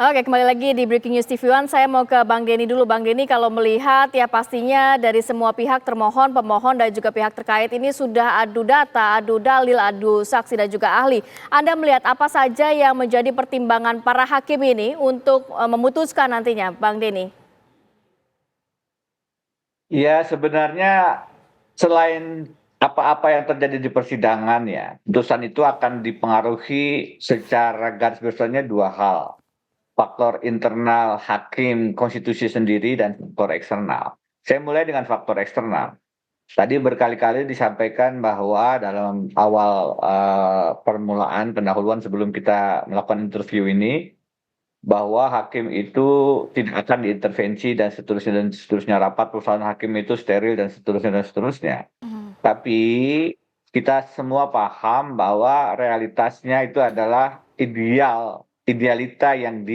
Oke, kembali lagi di Breaking News TV One. Saya mau ke Bang Denny dulu. Bang Denny, kalau melihat ya pastinya dari semua pihak termohon, pemohon dan juga pihak terkait ini sudah adu data, adu dalil, adu saksi dan juga ahli. Anda melihat apa saja yang menjadi pertimbangan para hakim ini untuk memutuskan nantinya, Bang Denny? Ya, sebenarnya selain apa-apa yang terjadi di persidangan ya, putusan itu akan dipengaruhi secara garis besarnya dua hal. Faktor internal hakim konstitusi sendiri dan faktor eksternal. Saya mulai dengan faktor eksternal. Tadi berkali-kali disampaikan bahwa dalam awal permulaan pendahuluan sebelum kita melakukan interview ini, bahwa hakim itu tidak akan diintervensi dan seterusnya rapat perusahaan hakim itu steril dan seterusnya. Tapi kita semua paham bahwa realitasnya itu adalah idealita yang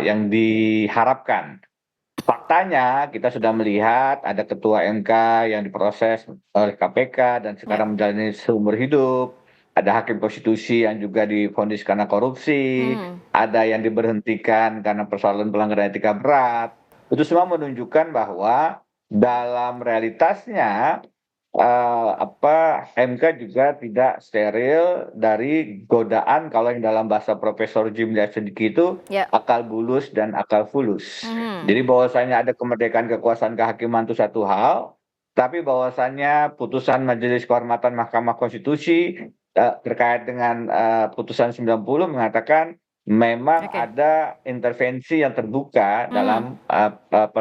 yang diharapkan. Faktanya kita sudah melihat ada ketua MK yang diproses oleh KPK dan sekarang menjalani seumur hidup. Ada hakim konstitusi yang juga divonis karena korupsi, ada yang diberhentikan karena persoalan pelanggaran etika berat. Itu semua menunjukkan bahwa dalam realitasnya MK juga tidak steril dari godaan kalau yang dalam bahasa Profesor Jim Lyachenko itu akal bulus dan akal fulus. Jadi bahwasanya ada kemerdekaan kekuasaan kehakiman itu satu hal, tapi bahwasanya putusan Majelis Kehormatan Mahkamah Konstitusi terkait dengan putusan 90 mengatakan memang ada intervensi yang terbuka dalam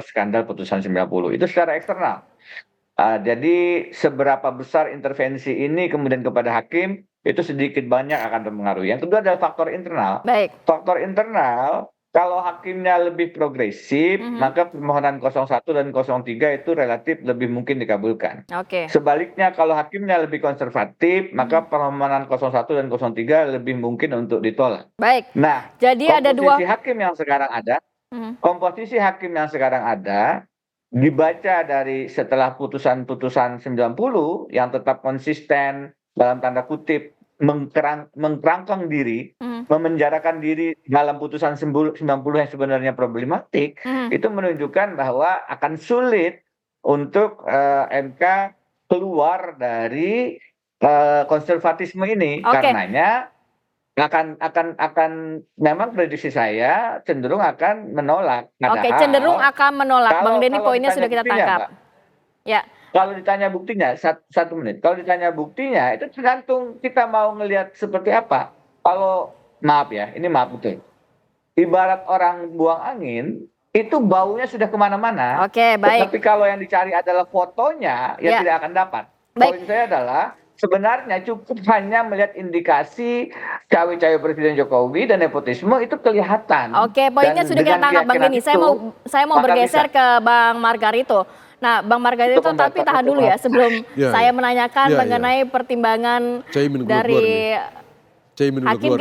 skandal putusan 90. Itu secara eksternal. Jadi seberapa besar intervensi ini kemudian kepada hakim itu sedikit banyak akan mempengaruhi. Yang kedua adalah faktor internal. Faktor internal, kalau hakimnya lebih progresif, maka permohonan 01 dan 03 itu relatif lebih mungkin dikabulkan. Sebaliknya kalau hakimnya lebih konservatif, maka permohonan 01 dan 03 lebih mungkin untuk ditolak. Nah, jadi ada dua komposisi hakim yang sekarang ada dibaca dari setelah putusan-putusan 90 yang tetap konsisten dalam tanda kutip mengkerangkeng diri, memenjarakan diri dalam putusan 90 yang sebenarnya problematik, itu menunjukkan bahwa akan sulit untuk MK keluar dari konservatisme ini. Karenanya akan memang prediksi saya cenderung akan menolak. Cenderung akan menolak. Bang Denny, poinnya sudah kita tangkap. Kalau ditanya buktinya, satu menit. Kalau ditanya buktinya, itu tergantung kita mau ngelihat seperti apa. Kalau maaf ya, ini maaf betul. Ibarat orang buang angin, itu baunya sudah kemana-mana. Tapi kalau yang dicari adalah fotonya, ya tidak akan dapat. Poin saya adalah sebenarnya cukup hanya melihat indikasi cawe-cawe Presiden Jokowi dan nepotisme itu kelihatan. Poinnya sudah kita tangkap, Bang Denny. Saya mau bergeser ke Bang Margarito. Nah, Bang Margarito, tapi tahan dulu ya sebelum saya menanyakan mengenai pertimbangan dari hakim.